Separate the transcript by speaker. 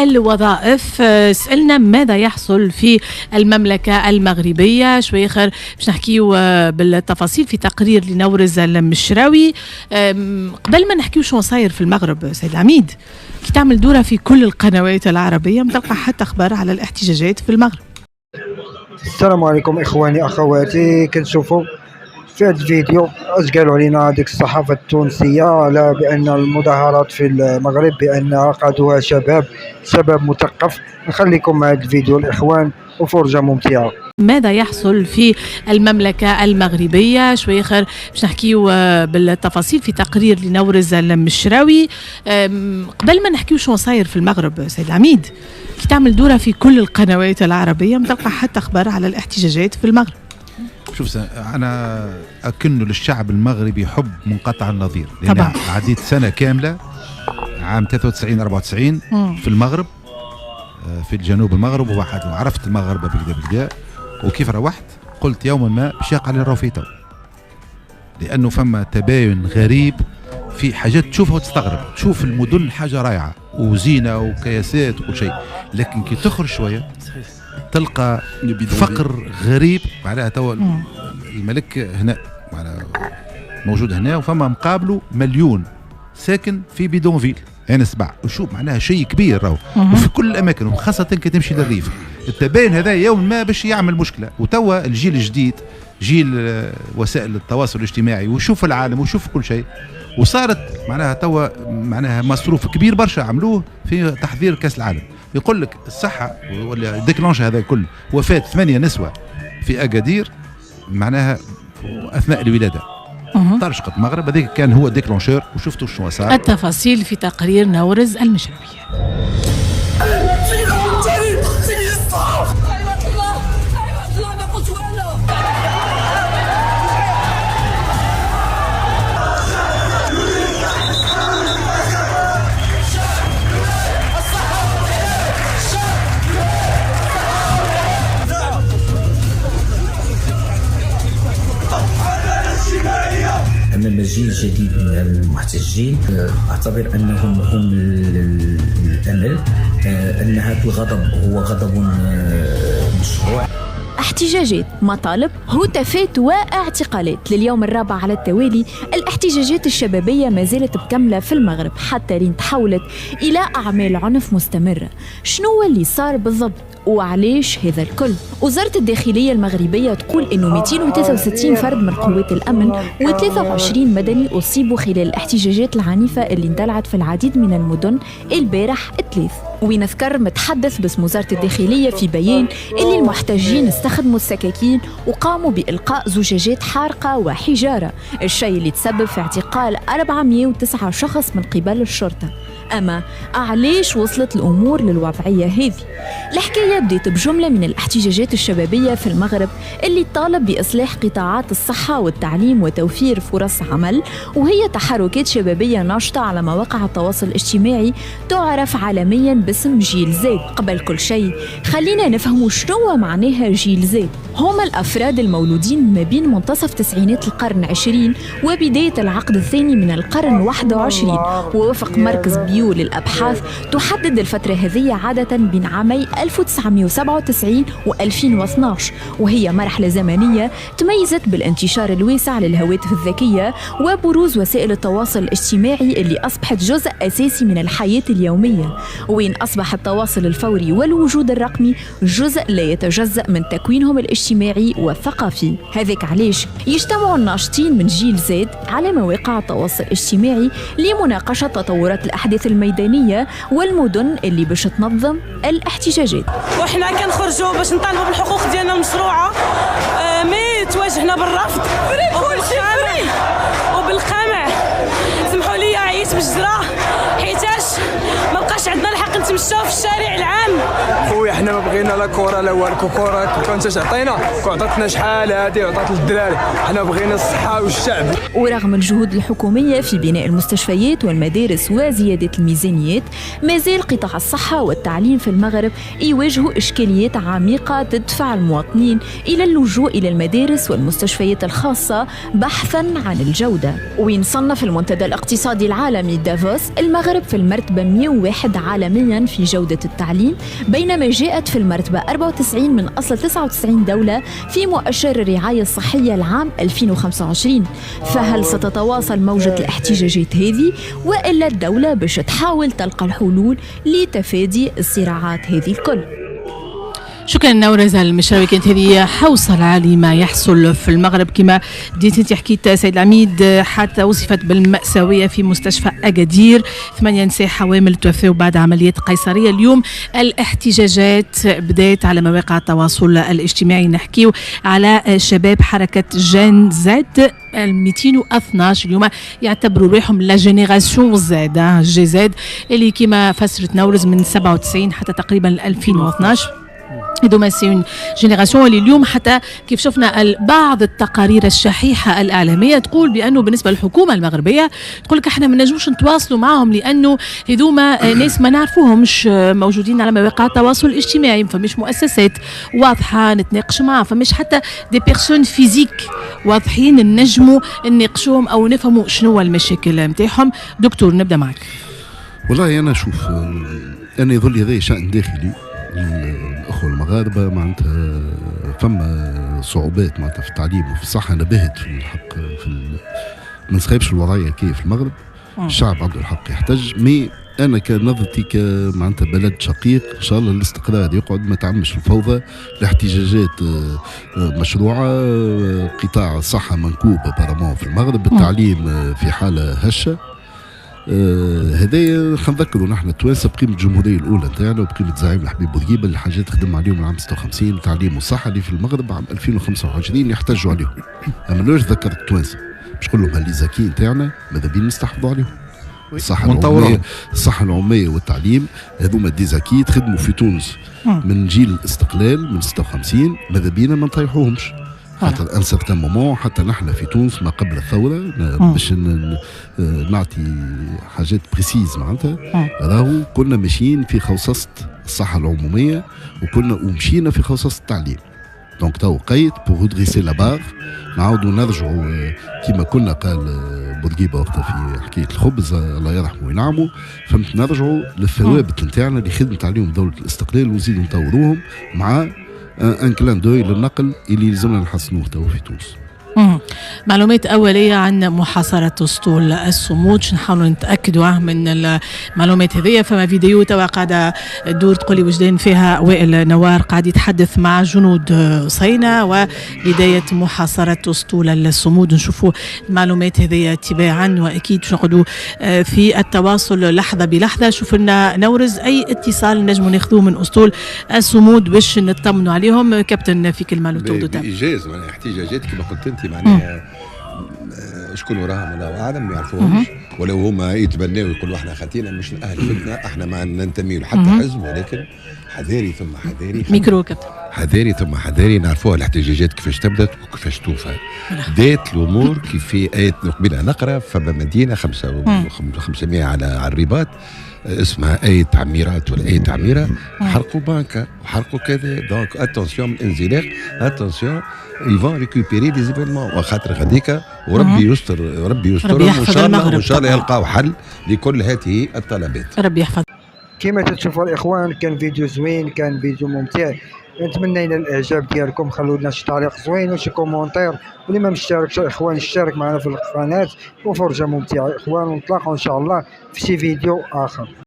Speaker 1: الوظائف. سألنا ماذا يحصل في المملكة المغربية. شوي خير باش نحكيو بالتفاصيل في تقرير لنورز المشراوي. قبل ما نحكيو شو صاير في المغرب سيد العميد، كي تعمل دورة في كل القنوات العربية متلقى حتى أخبار على الاحتجاجات في المغرب.
Speaker 2: السلام عليكم إخواني أخواتي. كنشوفوا في هذا الفيديو اش قالوا علينا ديك الصحافة التونسية على بأن المظاهرات في المغرب بأنها قادوها شباب مثقف. نخليكم مع هذا الفيديو الإخوان وفرجة ممتعة.
Speaker 1: ماذا يحصل في المملكة المغربية. شوي خير باش نحكيو بالتفاصيل في تقرير لنورز المشراوي. قبل ما نحكيو شو صاير في المغرب سيد العميد، كي تعمل دورة في كل القنوات العربية متلقى حتى أخبار على الاحتجاجات في المغرب.
Speaker 3: شوف أنا أكن للشعب المغربي حب منقطع النظير، لأن
Speaker 1: طبعا
Speaker 3: عديت سنة كاملة عام 93-94 في المغرب، في الجنوب المغرب، وعرفت المغرب بكدا وكيف روحت قلت يوما ما باش يقع لي الروفي تو، لأنه فما تباين غريب في حاجات تشوفها وتستغرب. تشوف المدن حاجة رائعة وزينة وكياسات وكل شيء، لكن كي تخرج شوية تلقى فقر غريب. معناها توا الملك هنا موجود هنا وفما مقابله مليون ساكن في بيدونفيل عين سبع، وشوف معناها شيء كبير راهو وفي كل الاماكن، وخاصه كي تمشي للريف. التباين هذا يوم ما باش يعمل مشكله. وتوا الجيل الجديد جيل وسائل التواصل الاجتماعي ويشوف العالم ويشوف كل شيء، وصارت معناها توا معناها مصروف كبير برشا عملوه في تحضير كاس العالم. يقول لك الصحه ولا ديكلونش هذا الكل، وفاه 8 نسوة في اكادير معناها اثناء الولاده. طرشقة المغرب هذاك كان هو ديكلونشور، وشفتوا شنو صار.
Speaker 1: التفاصيل في تقرير نورز المشراوي.
Speaker 4: أمام الجيل الجديد من المحتجين أعتبر أنهم هم الأمل، أن هذا الغضب هو غضب مشروع.
Speaker 5: احتجاجات، مطالب، هتافات واعتقالات. لليوم الرابع على التوالي الاحتجاجات الشبابية ما زالت مكملة في المغرب حتى لين تحولت إلى أعمال عنف مستمرة. شنو اللي صار بالضبط وعليش هذا الكل؟ وزارة الداخلية المغربية تقول إنه 263 فرد من قوات الأمن و23 مدني أصيبوا خلال الاحتجاجات العنيفة اللي اندلعت في العديد من المدن البارح الثلاث. ونذكر متحدث باسم وزارة الداخلية في بيان اللي المحتجين استخدموا السكاكين وقاموا بإلقاء زجاجات حارقة وحجارة، الشيء اللي تسبب في اعتقال 409 شخص من قبل الشرطة. أما علاش وصلت الأمور للوضعية هذه؟ الحكاية بدأت بجملة من الاحتجاجات الشبابية في المغرب اللي طالب بإصلاح قطاعات الصحة والتعليم وتوفير فرص عمل، وهي تحركات شبابية ناشطة على مواقع التواصل الاجتماعي تعرف عالميا باسم جيل زد. قبل كل شيء خلينا نفهموا شنو معناها جيل زد. هم الأفراد المولودين ما بين منتصف تسعينات القرن 20 وبداية العقد الثاني من القرن 21. ووفق مركز بيو للأبحاث تحدد الفترة هذه عادة بين عامي 1997 و2012، وهي مرحلة زمنية تميزت بالانتشار الواسع للهواتف الذكية وبروز وسائل التواصل الاجتماعي اللي أصبحت جزء أساسي من الحياة اليومية، وين أصبح التواصل الفوري والوجود الرقمي جزء لا يتجزأ من تكوينهم الاجتماعي والثقافي. هذاك علاش يجتمع الناشطين من جيل زد على مواقع التواصل الاجتماعي لمناقشة تطورات الأحداث الميدانية والمدن اللي باش تنظم الاحتجاجات.
Speaker 6: وإحنا كنخرجوا باش نطالبوا بالحقوق ديالنا المشروعة، مي تواجهنا بالرفض وبالقمع. سمحوا لي عييت بالجرة حيتاش ما بقاش عندنا الحق نتمشاو في الشارع العام.
Speaker 7: خويا حنا ما بغينا لا كره لا والو، كره كنت تعطينا عطاتنا شحال هذه وعطات للدراري، حنا بغينا الصحه والشعب.
Speaker 5: ورغم الجهود الحكومية في بناء المستشفيات والمدارس وزيادة الميزانيات، ما زال قطاع الصحة والتعليم في المغرب يواجه إشكاليات عميقة تدفع المواطنين إلى اللجوء إلى المدارس والمستشفيات الخاصة بحثاً عن الجودة. وين صنف المنتدى الاقتصادي العالمي دافوس المغرب في المرتبة 101 عالمياً في جودة التعليم، بينما جاءت في المرتبة 94 من أصل 99 دولة في مؤشر الرعاية الصحية العام 2025. فهل ستتواصل موجة الاحتجاجات هذه، وإلا الدولة باش تحاول تلقى الحلول لتفادي الصراعات هذه الكل؟
Speaker 1: شكرا نورز المشراوي. كانت هذه حوصلة لما يحصل في المغرب. كما بديت انت حكيت سيد العميد، حتى وصفت بالمأساوية في مستشفى أكادير، 8 نساء حوامل توفوا بعد عمليات قيصرية. اليوم الاحتجاجات بدأت على مواقع التواصل الاجتماعي. نحكيو على شباب حركة جين زد 212 اليوم يعتبروا روحهم لا جينيراسيون زد، جي زد، اللي كما فسرت نورز من 97 حتى تقريبا 2012. هذوما سي جينيراسيون اللي اليوم حتى كيف شفنا بعض التقارير الشحيحه الاعلاميه تقول بانه بالنسبه للحكومه المغربيه تقول لك احنا ما نجموش نتواصلوا معهم لانه هذوما ناس ما نعرفوهمش موجودين على مواقع التواصل الاجتماعي، ما فماش مؤسسات واضحه نتناقش معهم، فماش حتى دي بيرسون فيزيك واضحين نجموا نناقشوهم او نفهموا شنو المشاكل نتاعهم. دكتور نبدا معك.
Speaker 8: والله انا شوف، انا يظل هذا شأن داخلي الأخوة المغاربة، معناتها فما صعوبات معناتها في التعليم وفي الصحة. نبهت في الحق ما نسخيبش الوضعية كيف في المغرب. الشعب عنده الحق يحتج، مي أنا كنظرتي معناتها بلد شقيق إن شاء الله الاستقرار يقعد، ما تعمش الفوضى. الاحتجاجات مشروعة، قطاع الصحة منكوب بارامون في المغرب، التعليم في حالة هشة. هذايا خلينا نذكروا نحن التوانسه بقيمه الجمهوريه الاولى نتاعنا وبقيمه زعيم الحبيب بورقيبه اللي حاجات خدم عليهم العام 56، التعليم والصحه اللي في المغرب عام 2025 يحتجوا عليهم. اما لوش ذكرت التوانسه باش نقول لهم هاللي زاكي نتاعنا ماذا بينا نستحفظوا عليهم. الصحه العموميه والتعليم هذوما دي زاكي خدموا في تونس من جيل الاستقلال من 56، ماذا بينا ما نطيحوهمش حتى ان سيرتان مومون. حتى نحن في تونس ما قبل الثوره باش نعطي حاجات بريسيز معناتها، راهو كنا ماشيين في خوصصه الصحه العموميه ومشينا في خوصصه التعليم. دونك تو قيد بور ريدريسي لا بار، نعاودوا نرجعوا كما كنا قال بورقيبه وقتها في حكايه الخبز الله يرحمه وينعمه، فهمت، نرجعوا للثوابت نتاعنا اللي خدمت عليهم دوله الاستقلال ونزيدوا نطوروهم مع ان كلان دوي للنقل اللي لازمنا نحسنوه تو في تونس.
Speaker 1: معلومات أولية عن محاصرة أسطول الصمود، نحاولوا نتأكدوا من المعلومات هذه. فما فيديو توا قاعدة دور تقولي وجدان فيها وائل نوار قاعد يتحدث مع جنود صينة وبداية محاصرة أسطول الصمود. نشوفوا المعلومات هذه تباعا، وأكيد نقعدوا في التواصل لحظة بلحظة. شوف لنا نورز أي اتصال نجموا ناخذوه من أسطول الصمود باش نطمنوا عليهم. كابتن في كلمة
Speaker 9: بإيجاز معناها احتجاجات كما قلت انت معناها شكون وراهم الله اعلم، ما يعرفوهمش، ولو هما يتبناوا يقولوا احنا خاتينا مش اهل فتنه، احنا ما ننتمي لحتى حزب، ولكن حذاري ثم حذاري،
Speaker 1: ميكرو كابتن،
Speaker 9: حذاري ثم حذاري. نعرفوها الاحتجاجات كيفاش تبدت وكيفاش توفى. بدات الامور كيف في ايه قبيله نقرا فما مدينه 500 على الرباط اسمها ايه تعميرات ولا ايه تعميره، حرقوا بنكه وحرقوا كذا. دونك اتونسيون الانزلاق، اتونسيون يفون ريكوبيري دي زيفينمون، وخاطر غاديك وربي يستر، ربي يسترهم وان شاء الله، وان شاء الله يلقاو حل لكل هذه الطلبات.
Speaker 1: ربي يحفظ.
Speaker 2: كما تشوفوا الاخوان كان فيديو زوين، كان فيديو ممتع. نتمنى الاعجاب ديالكم، خلوا لنا شي تعليق زوين وشي كومونتير، واللي ما مشتركش اخوان اشترك معنا في القناه. وفرجه ممتعه اخوان، ونتلاقاو ان شاء الله في شي فيديو اخر.